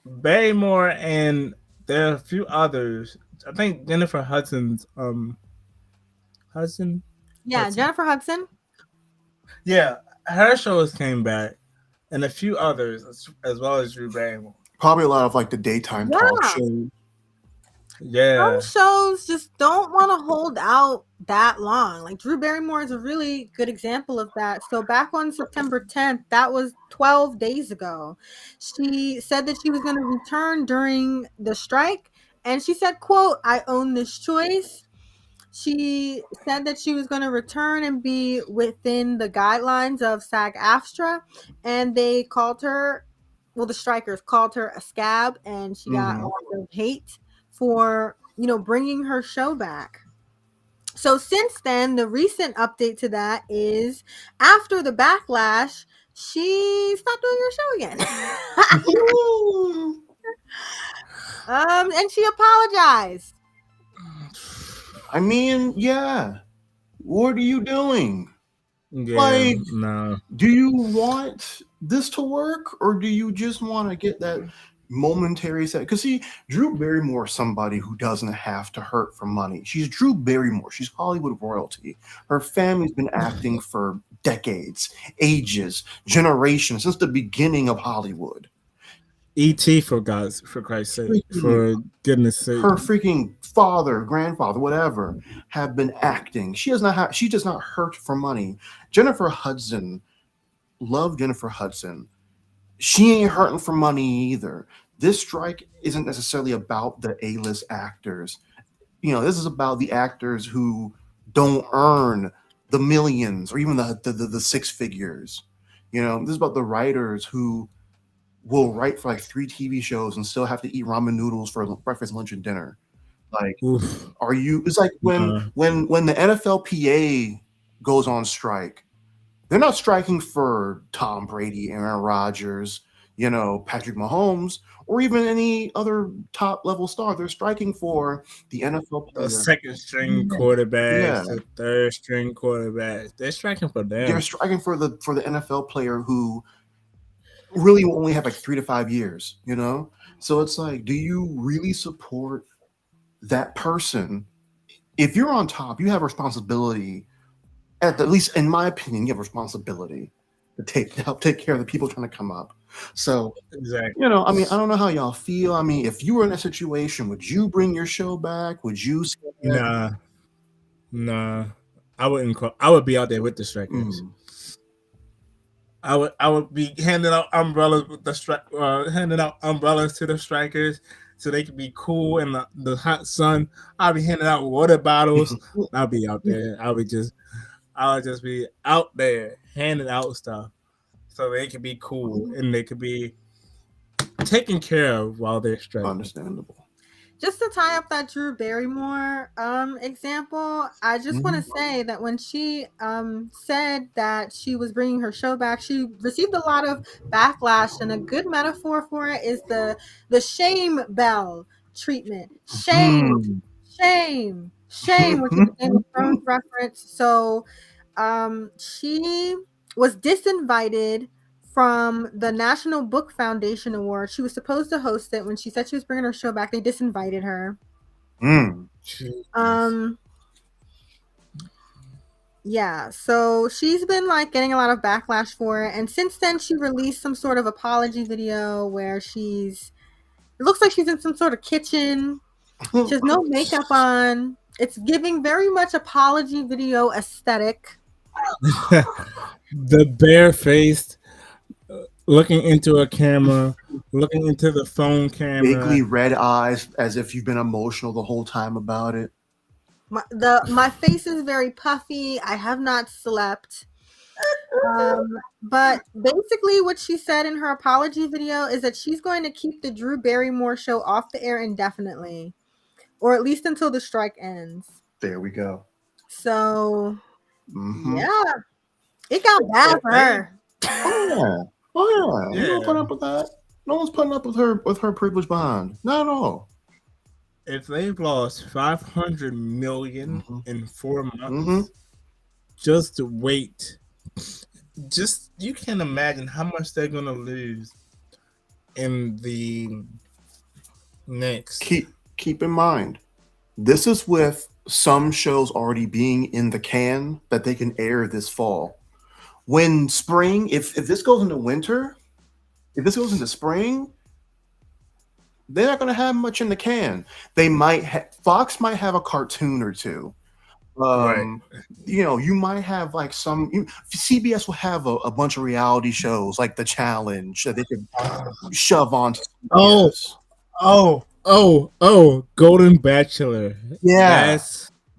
Barrymore, and there are a few others. I think Jennifer Hudson's Hudson. yeah, Hudson. Jennifer Hudson. Yeah, her shows came back, and a few others as well as Drew Barrymore. probably a lot of like the daytime talk shows. Yeah. Some shows just don't want to hold out that long. Like Drew Barrymore is a really good example of that. So back on September 10th, that was 12 days ago, she said that she was going to return during the strike. And she said, quote, "I own this choice." She said that she was going to return and be within the guidelines of SAG-AFTRA, and they called her, well, the strikers called her a scab, and she got a lot of hate for, bringing her show back. So since then, the recent update to that is after the backlash, she stopped doing her show again. And she apologized. I mean, yeah. What are you doing? Yeah, Like, no. do you want this to work, or do you just want to get that momentary set? Because see, Drew Barrymore is somebody who doesn't have to hurt for money. She's Drew Barrymore. She's Hollywood royalty. Her family's been acting for decades, ages, generations, since the beginning of Hollywood. E.T. for Christ's sake, for goodness sake. Her freaking father, grandfather, whatever, have been acting. She does not hurt for money. Jennifer Hudson, love Jennifer Hudson. She ain't hurting for money either. This strike isn't necessarily about the A-list actors. This is about the actors who don't earn the millions or even the six figures. This is about the writers who will write for like 3 TV shows and still have to eat ramen noodles for breakfast, lunch, and dinner. Like, Oof. it's like when the NFLPA goes on strike, they're not striking for Tom Brady, Aaron Rodgers, Patrick Mahomes, or even any other top level star. They're striking for the NFL player. The second string quarterbacks, the third string quarterbacks. They're striking for them. They're striking for the NFL player who really will only have like 3 to 5 years, So it's like, do you really support that person? If you're on top, you have responsibility. At least, in my opinion, you have responsibility to help take care of the people trying to come up. So, exactly. I don't know how y'all feel. If you were in a situation, would you bring your show back? Would you? Nah. I wouldn't. I would be out there with the strikers. I would be handing out umbrellas with handing out umbrellas to the strikers so they could be cool in the hot sun. I'll be handing out water bottles. I'll be out there. I would just be out there handing out stuff so they could be cool and they could be taken care of while they're striking. Understandable. Just to tie up that Drew Barrymore example, I just want to say that when she said that she was bringing her show back, she received a lot of backlash, and a good metaphor for it is the shame bell treatment. Shame, shame, shame, which is a Game of Thrones reference. So she was disinvited from the National Book Foundation Award. She was supposed to host it. When she said she was bringing her show back, they disinvited her. Yeah, so she's been getting a lot of backlash for it, and since then she released some sort of apology video where it looks like she's in some sort of kitchen. She has no makeup on. It's giving very much apology video aesthetic. The bare-faced, looking into a camera, looking into the phone camera. Vaguely red eyes, as if you've been emotional the whole time about it. My face is very puffy. I have not slept. But basically what she said in her apology video is that she's going to keep the Drew Barrymore show off the air indefinitely, or at least until the strike ends. There we go. So, yeah. It got bad for her. Oh yeah. You don't put up with that. No one's putting up with her privilege behind. Not at all. If they've lost $500 million in 4 months, just to wait. You can't imagine how much they're gonna lose in the next. Keep in mind, this is with some shows already being in the can that they can air this fall. When spring, if this goes into winter, if this goes into spring, they're not going to have much in the can. They Fox might have a cartoon or two. Right. You might have some. CBS will have a bunch of reality shows like The Challenge that they could shove on. Oh, Golden Bachelor. Yeah.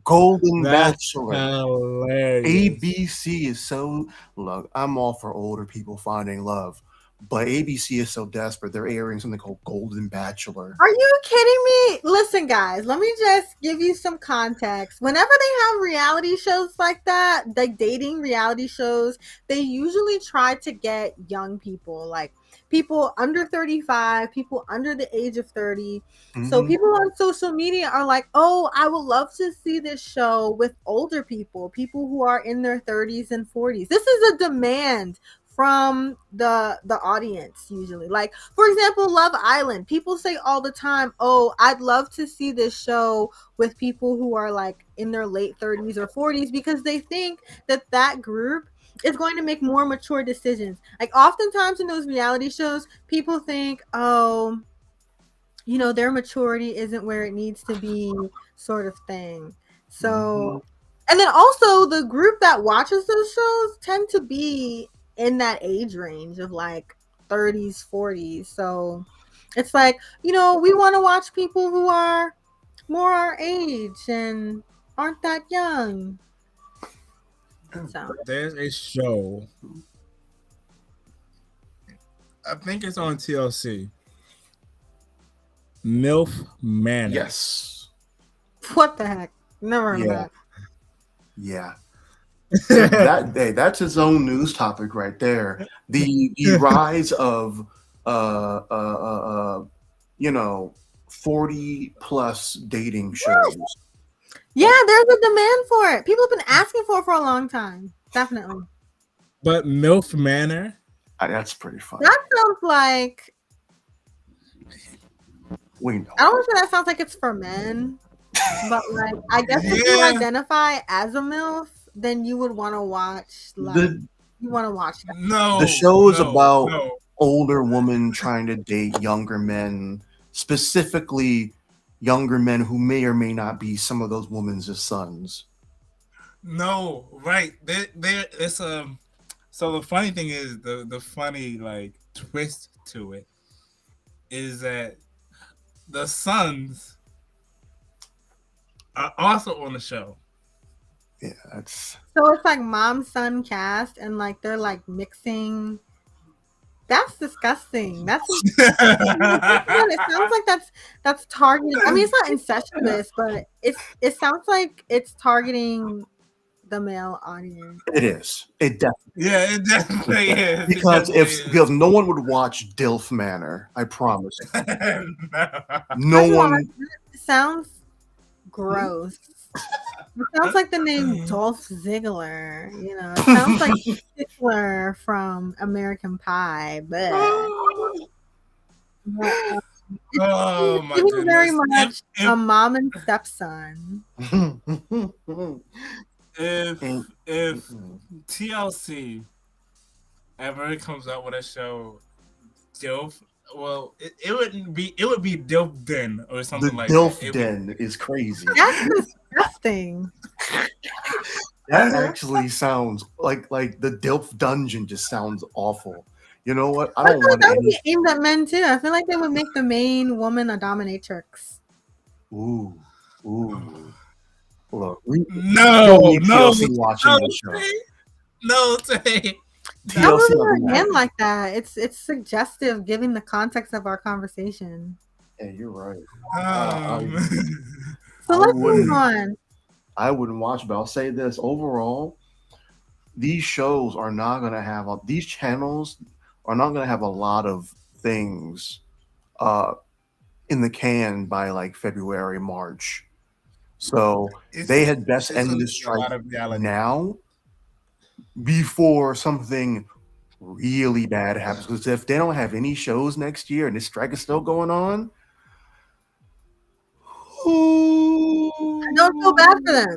Golden That's Bachelor. hilarious. ABC is so look. I'm all for older people finding love, but ABC is so desperate. They're airing something called Golden Bachelor. Are you kidding me? Listen, guys, let me just give you some context. Whenever they have reality shows like that, like dating reality shows, they usually try to get young people, like people under 35, people under the age of 30. So Hmm. people on social media are like, oh, I would love to see this show with older people who are in their 30s and 40s. This is a demand from the audience usually. Like, for example, Love Island, people say all the time, oh, I'd love to see this show with people who are like in their late 30s or 40s, because they think that that group is going to make more mature decisions. Like, oftentimes in those reality shows, people think, oh, their maturity isn't where it needs to be, sort of thing. Hmm. So, and then also the group that watches those shows tend to be in that age range of like 30s, 40s. So it's like, we want to watch people who are more our age and aren't that young. So, There's a show. I think it's on TLC. MILF Manor. Yes. what the heck? Never heard of Yeah. that. Yeah. That's its own news topic right there. The rise of you know 40 plus dating shows. Yeah, there's a demand for it. People have been asking for a long time. Definitely. But MILF Manor. That's pretty funny. That sounds like, We know. I don't want to say that sounds like it's for men, but like, I guess if you Yeah. identify as a MILF, then you would want to watch, like, The you want to watch that. No. the show is no, about no. older women trying to date younger men, specifically younger men who may or may not be some of those women's sons. No, right. There it's so the funny thing is the funny like twist to it is that the sons are also on the show. Yeah, that's So it's like mom son cast, and like they're like mixing. That's disgusting. It sounds like that's targeting. I mean, it's not incestuous, but it sounds like it's targeting the male audience. it is. It definitely Yeah, it definitely is. It because definitely if is. because no one would watch Dilf Manor, I promise. No. No First of all, one. it sounds gross. It sounds like the name Dolph Ziggler. It sounds like Ziggler from American Pie, but Oh it's my giving very goodness. much a mom and stepson. If TLC ever comes out with a show, Dilf, well, it would be Dilf Den or The something like that. Dilf Den is crazy. That's disgusting. That actually sounds like the Dilf Dungeon just sounds awful. You know what? I I feel don't like want that would any. be aimed at men too. I feel like they would make the main woman a dominatrix. Ooh, ooh. Look, we No, don't need no, TLC watching no, this show. Tay, no, Tay. Stop TLC moving will your be hand happy. like that. It's suggestive, given the context of our conversation. Yeah, you're right. Um, So I let's move wouldn't. on. I wouldn't watch, but I'll say this: overall, these shows are not going to have these channels are not going to have a lot of things uh, in the can by like February, March. So they had best it's end a this strike lot of reality. now before something really bad happens. Because if they don't have any shows next year and this strike is still going on, I don't feel bad for them.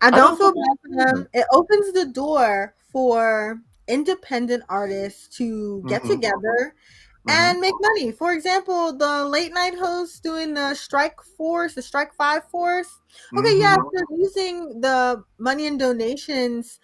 I I don't don't feel feel bad bad for for them. It opens the door for independent artists to get them. together Hmm. and make money. For example, the late night hosts doing the Strike Force, the Strike Five Force. Okay, Hmm. yeah, they're using the money and donations,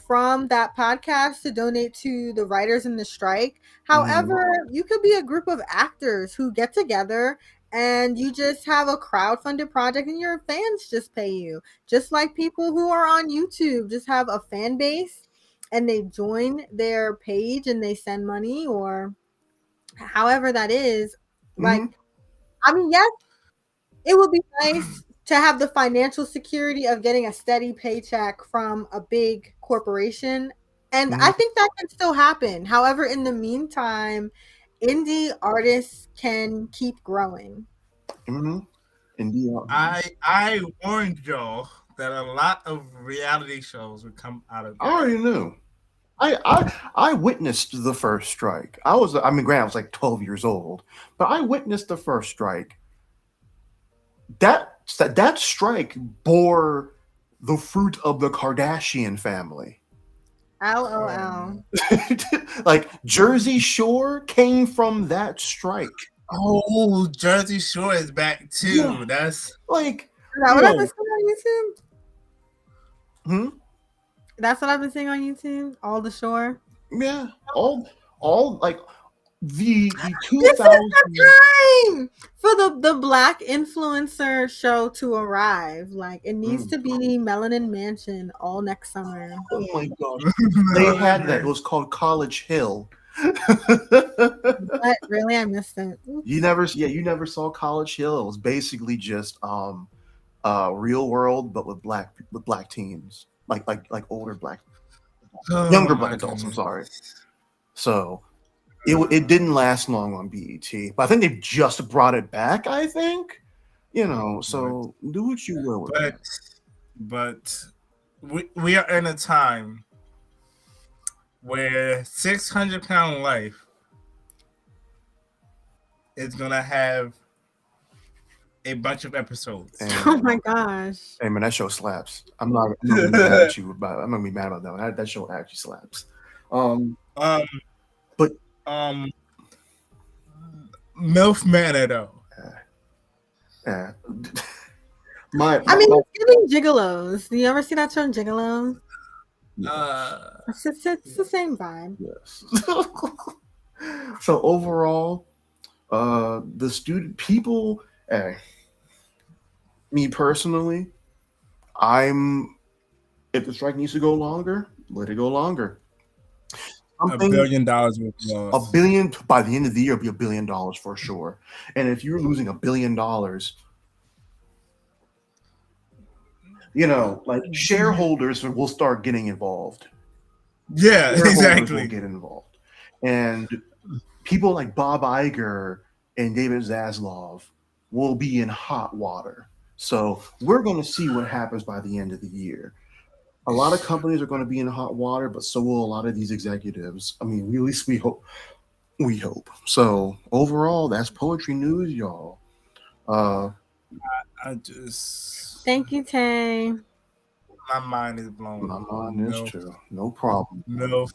from that podcast to donate to the writers in the strike. Hmm. However, you could be a group of actors who get together and you just have a crowdfunded project and your fans just pay you. Just like people who are on YouTube just have a fan base and they join their page and they send money or however that is. Like, Mhm. I mean, yes, it would be nice to have the financial security of getting a steady paycheck from a big corporation. And I Mhm. think that can still happen. However, in the meantime, indie artists can keep growing. Mhm. Indeed. I warned y'all that a lot of reality shows would come out of I that. already knew. I witnessed the first strike. Granted, I was like 12 years old, but I witnessed the first strike. That strike bore the fruit of the Kardashian family. LOL. Like Jersey Shore came from that strike. Oh, Jersey Shore is back Yeah, too. That's like Is that you what I've been know, seeing on YouTube? hmm? That's what I've been seeing on YouTube. All the shore. Yeah, all like the This is 2000. the time for the black influencer show to arrive. Like it needs Mm. to be Melanin Mansion all next summer. Oh my gosh, they had that. It was called College Hill. But really, I missed it. You never saw College Hill. It was basically just real world, but with black teens, like older oh younger black my adults. I'm goodness. sorry. So it didn't last long on BET, but I think they've just brought it back. I think so do what you will with that. But we are in a time where 600-Pound Life is gonna have a bunch of episodes. Oh my gosh. Hey man, that show slaps. I'm not gonna be mad at you about. I'm gonna be mad about that one. That show actually slaps. Um, um, but MILF Manor though. yeah. I mean, it's giving gigolos. Do you ever see that show, Gigolos? It's the same vibe. Yes. So overall, the student people, me personally, if the strike needs to go longer, let it go longer. $1 billion worth A billion by the end of the year, it'll be $1 billion for sure. And if you're losing $1 billion, like shareholders will start getting involved. Yeah, exactly. Will get involved, and people like Bob Iger and David Zaslav will be in hot water. So we're going to see what happens by the end of the year. A lot of companies are going to be in hot water, but so will a lot of these executives. I mean, at least we hope. We hope. So overall, that's poetry news, y'all. I just Thank you, Tay. my mind is blown. My mind is too. No problem. MILF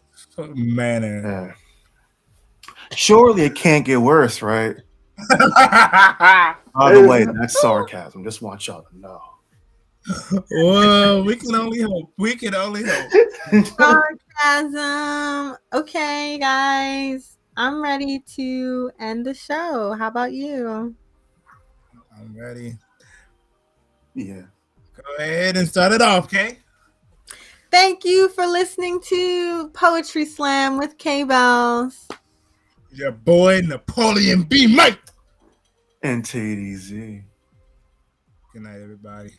Manor. Yeah. Surely it can't get worse, right? By the way, that's sarcasm. Just want y'all to know. Well, we can only hope. We can only hope. Sarcasm. Okay, guys. I'm ready to end the show. How about you? I'm ready. Yeah. Go ahead and start it off, okay? Thank you for listening to Poetry Slam with Bellz. Your boy Napoleon B. Mike. And TayDZ. Good night, everybody.